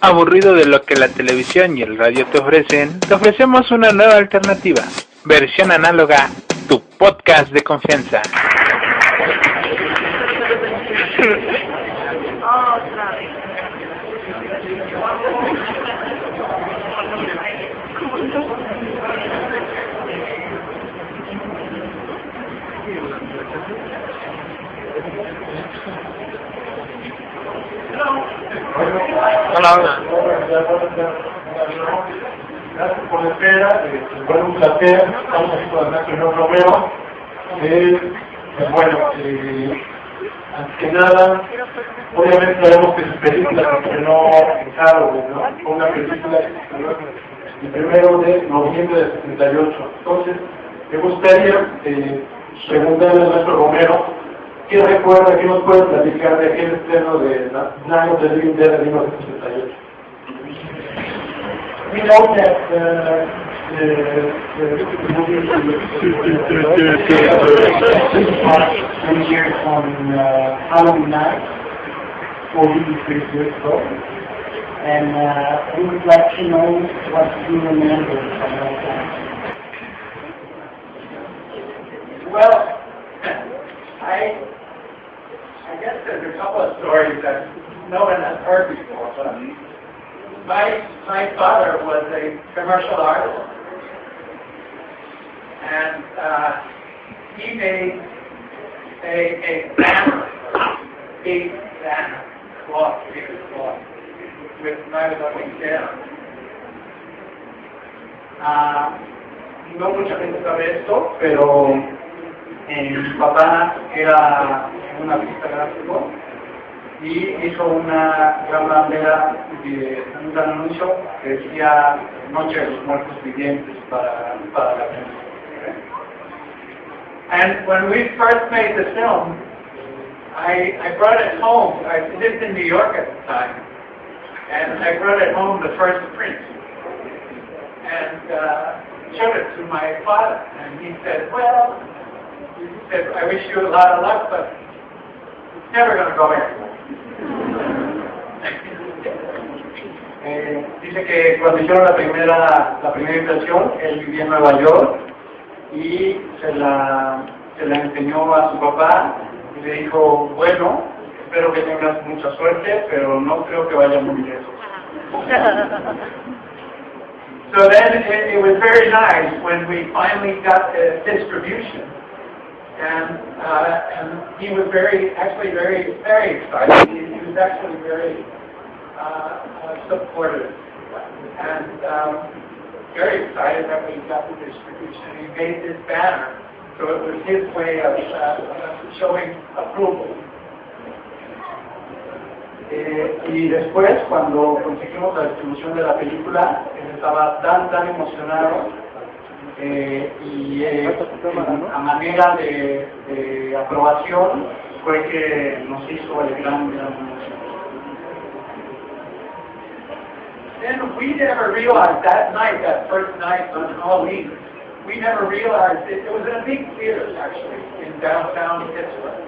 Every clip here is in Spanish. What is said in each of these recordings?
Aburrido de lo que la televisión y el radio te ofrecen, te ofrecemos una nueva alternativa. Versión Análoga, tu podcast de confianza. Hola. Gracias por la espera. Bueno, un placer. Estamos aquí con el señor Romero. Bueno, antes que nada, obviamente sabemos que sus películas estrenó en Hallowfest, ¿no? Fue una película el 1 de noviembre del 68. Entonces, me gustaría preguntarle al maestro Romero, ¿qué recuerda, qué nos puede platicar de aquel estreno de Night of the Living Dead de 1968? We know that the movie premiered on Halloween night, 43 years ago, and we would like to know what you remember from that time. Well, I guess there's a couple of stories that no one has heard before, but my father was a commercial artist, and he made a banner, big banner, cloth, with Night of the Living Dead. No mucha gente sabe esto, pero mi papá era un artista gráfico y hizo una gran bandera de un gran anuncio que decía Noche de los Muertos Vivientes para la prensa. And when we first made the film, I brought it home. I lived in New York at the time, and I brought it home, the first print, and showed it to my father, and he said, well, I wish you a lot of luck, but it's never going to go anywhere. Dice que cuando hicieron la primera impresión, él vivía en Nueva York y se la enseñó a su papá y le dijo, bueno, espero que tengas mucha suerte, pero no creo que vaya muy lejos. So then it was very nice when we finally got the distribution, and he was very excited. He was actually very supportive, and very excited that we got the distribution. He made this banner, so it was his way of showing approval. Y después, cuando conseguimos la distribución de la película, él estaba tan emocionado y a manera de aprobación fue que nos hizo el gran anuncio. Then we never realized that night, that first night on Halloween, we never realized it was in a big theater actually in downtown Pittsburgh.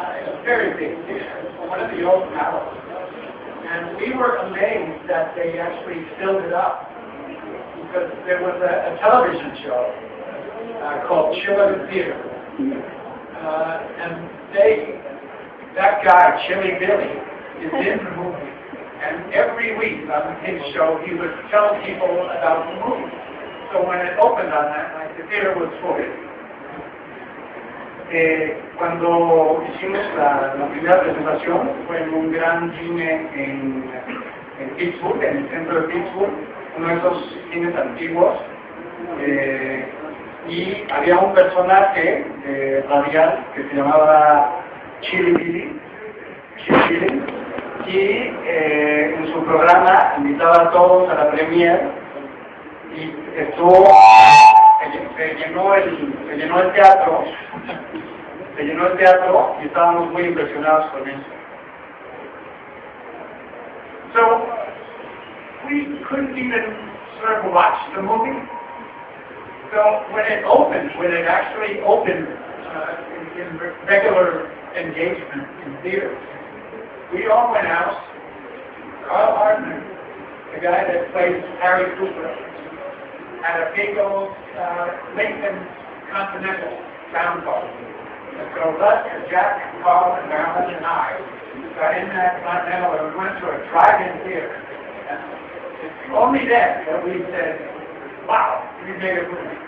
A very big theater, one of the old palaces. And we were amazed that they actually filled it up, because there was a television show called Chiller Theater. And that guy, Chili Billy, is in the movie. And every week on his show, he would tell people about the movie. So when it opened on that night, the theater was full. Cuando hicimos la primera presentación fue en un gran cine en Pittsburgh, en el centro de Pittsburgh, uno de esos cines antiguos, y había un personaje radial que se llamaba Chili Billy, y en su programa invitaba a todos a la premiere y se llenó el teatro y estábamos muy impresionados con eso. So we couldn't even sort of watch the movie. So when it actually opened in regular engagement in theater. We all went out. Carl Hartman, the guy that plays Harry Cooper, had a big old Lincoln Continental sound bar. And so us, Jack, Carl, and Marilyn, and I got in that Continental and we went to a drive-in theater. And it's only then that we said, wow, we made a movie.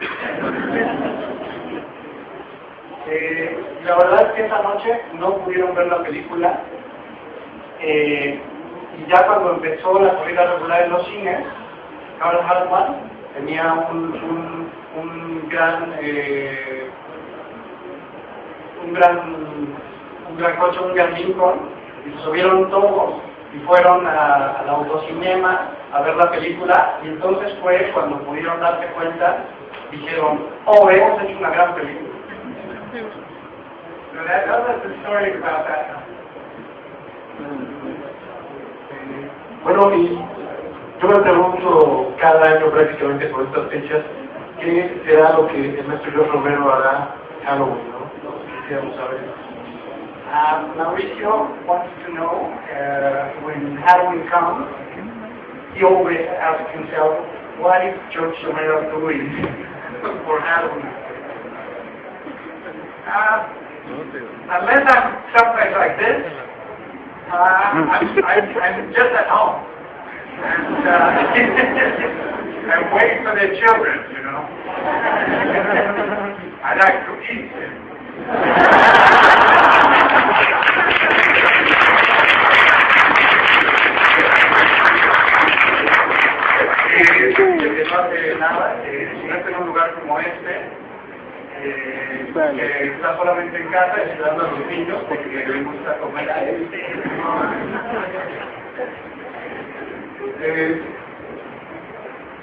La verdad es que esa noche no pudieron ver la película y ya cuando empezó la corrida regular en los cines, Carl Hartman tenía un gran coche, un gran Lincoln, y se subieron todos y fueron al autocinema a ver la película, y entonces fue cuando pudieron darse cuenta, dijeron, oh, hemos hecho una gran película. So that's the story about that. Bueno, y yo me pregunto cada año prácticamente por estas fechas, ¿qué será lo que el maestro Romero hará Halloween, no? Quisiéramos saber. Mauricio wants to know, when Halloween comes, he always asks himself, what is George Romero doing for Halloween? Unless I'm someplace like this, I'm just at home. And I'm waiting for their children, you know. I like to eat. No hace nada, si no está en un lugar como este, que está solamente en casa y ayudando a los niños porque le gusta comer a él.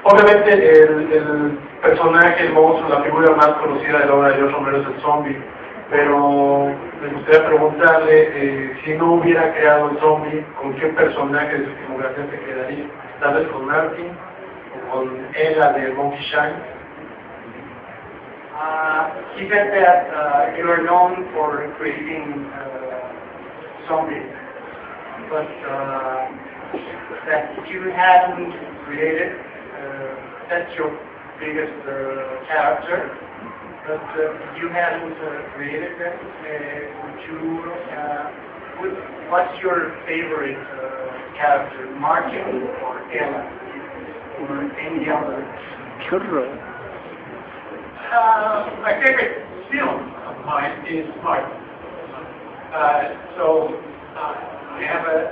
Obviamente el personaje, el monstruo, la figura más conocida de la obra de George Romero es el zombie, pero me gustaría preguntarle si no hubiera creado el zombie, ¿con qué personaje de su filmografía se quedaría? Tal vez con Martin o con Ella de Monkey Shine. He said that you are known for creating zombies, but that you hadn't created, that's your biggest character, but you hadn't created them. What's your favorite character, Martin or Ella, or any other? My favorite film of mine is Martin. So I have a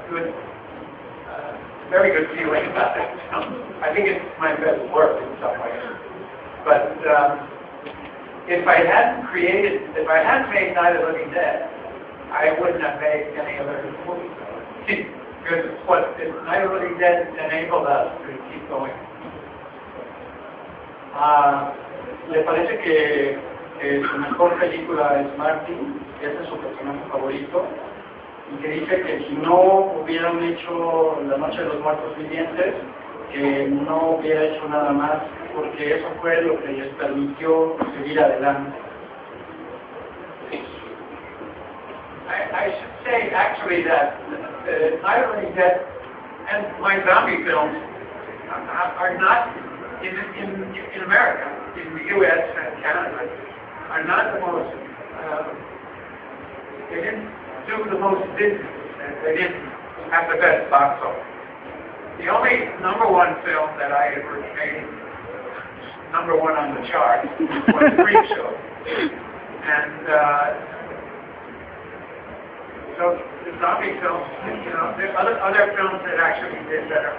good, very good feeling about that film. I think it's my best work in some ways. But if I hadn't made Night of the Living Dead, I wouldn't have made any other movie. Because what Night of the Living Dead enabled us to keep going. ¿Le parece que su mejor película es Martin, que ese es su personaje favorito, y que dice que si no hubieran hecho La Noche de los Muertos Vivientes, que no hubiera hecho nada más, porque eso fue lo que les permitió seguir adelante? I should say actually that Night of the Living Dead and my zombie films are not in America, in the U.S. and Canada, are not the most, they didn't do the most business, they didn't have the best box office. The only #1 film that I ever made #1 on the chart was Freak Show. And so the zombie films, you know, there are other films that actually did better,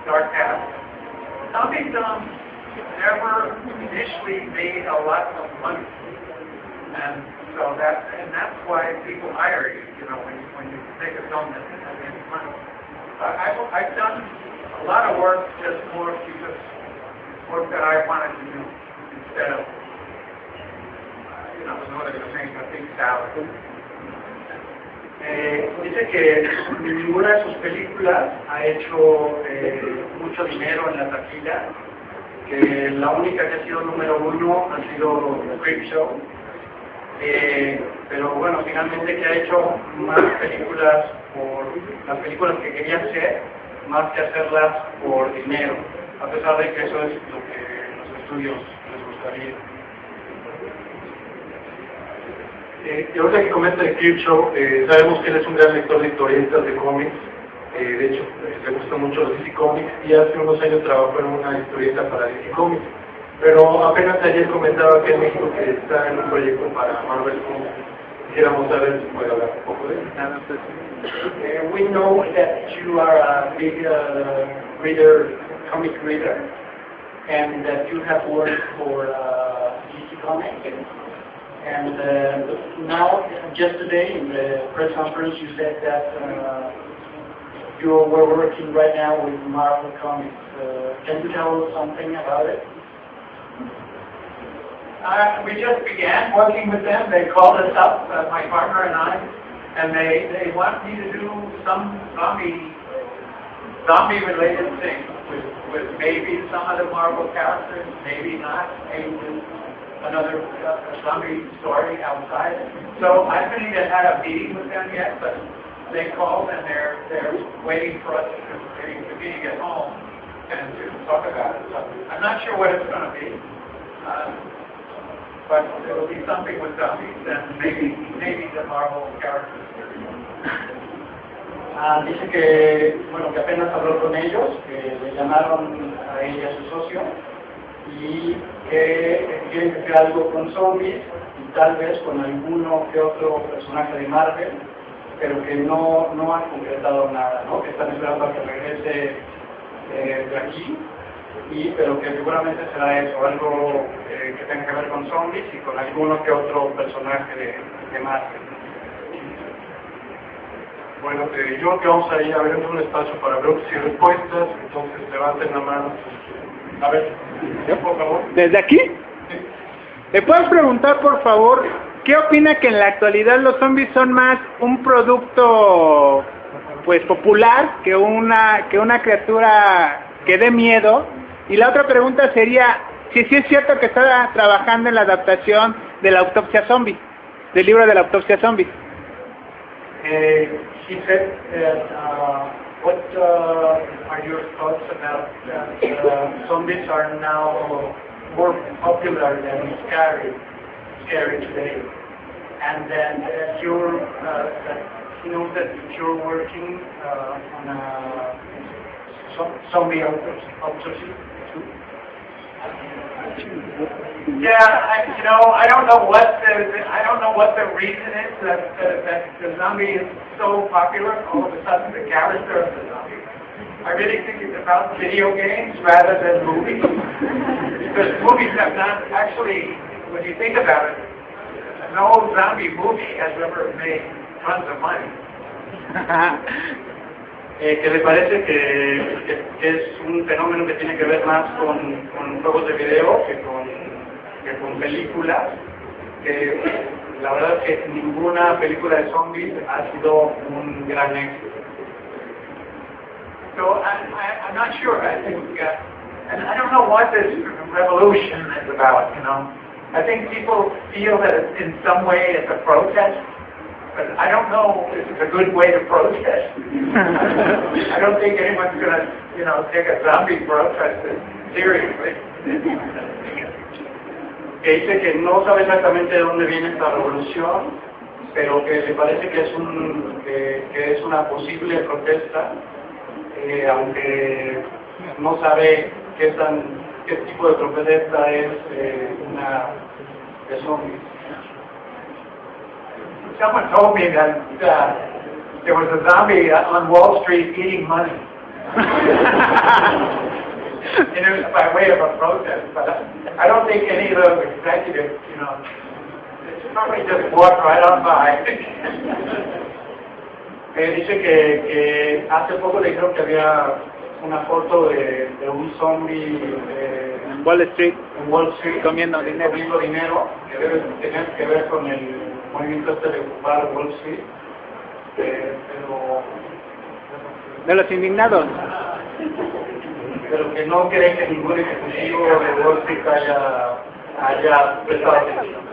Dark Path. Zombie films never initially made a lot of money, and so that's why people hire you. You know, when you make a film that doesn't make money. I've done a lot of work just more because work that I wanted to do instead of in order to make a big salary. Dice que ninguna de sus películas ha hecho mucho dinero en la taquilla, que la única que ha sido #1 ha sido Freak Show, pero bueno, finalmente que ha hecho más películas por las películas que quería hacer, más que hacerlas por dinero, a pesar de que eso es lo que los estudios les gustaría. Y ahorita que comenta de Kirchhoff, sabemos que él es un gran lector de historietas, de cómics. De hecho, le gustan mucho los DC Comics y hace unos años trabajó en una historieta para DC Comics. Pero apenas ayer comentaba que en México que está en un proyecto para Marvel Comics. Quisiéramos saber si puede hablar un poco de él. We know that you are a big reader, comic reader, and that you have worked for DC Comics. And now, just today in the press conference, you said that you were working right now with Marvel Comics. Can you tell us something about it? We just began working with them. They called us up, my partner and I, and they want me to do some zombie-related things with maybe some of the Marvel characters, maybe not, maybe with another zombie story outside. So I haven't even had a meeting with them yet, but they called and they're waiting for us to be to get home and to talk about it. So I'm not sure what it's going to be. But it will be something with zombies and maybe the Marvel characters. Dice que, bueno, que apenas habló con ellos, que le llamaron a ella y a su socio y que quieren que sea algo con zombies y tal vez con alguno que otro personaje de Marvel, pero que no han concretado nada, ¿no? Que están esperando a que regrese de aquí. Pero que seguramente será eso, algo que tenga que ver con zombies y con alguno que otro personaje de Marvel. Bueno, yo creo que vamos a ir abriendo un espacio para preguntas y respuestas, entonces levanten la mano. A ver, por favor. ¿Desde aquí? Sí. ¿Le puedes preguntar, por favor, qué opina que en la actualidad los zombies son más un producto, pues, popular que una criatura que dé miedo? Y la otra pregunta sería, si sí es cierto que está trabajando en la adaptación de la autopsia zombie, del libro de la autopsia zombie. He said that, what are your thoughts about that zombies are now more popular than scary today? And then he knows that you're working on a zombie autopsy. Yeah, I don't know what the reason is that the zombie is so popular. All of a sudden, the character of the zombie. I really think it's about video games rather than movies, because movies have not actually, when you think about it, no zombie movie has ever made tons of money. Que le parece que es un fenómeno que tiene que ver más con juegos de video que con películas, que la verdad es que ninguna película de zombies ha sido un gran éxito. So I'm not sure. I think, and I don't know what this revolution is about. I think people feel that in some way it's a protest. But I don't know if it's a good way to protest. I don't think anyone's going to, take a zombie protest seriously. Que dice que no sabe exactamente de dónde viene esta revolución, pero que le parece que es una posible protesta, aunque no sabe qué tipo de protesta es una de zombies. Someone told me that there was a zombie on Wall Street eating money. It was by way of a protest, but I don't think any of those executives, it's probably just walked right on by. Dice que hace poco le dijeron que había una foto de un zombie en Wall Street, comiendo dinero, que debe tener que ver con el movimiento de ocupar Wall Street, pero de los indignados, pero que no cree que ningún ejecutivo de Wall Street haya prestado atención.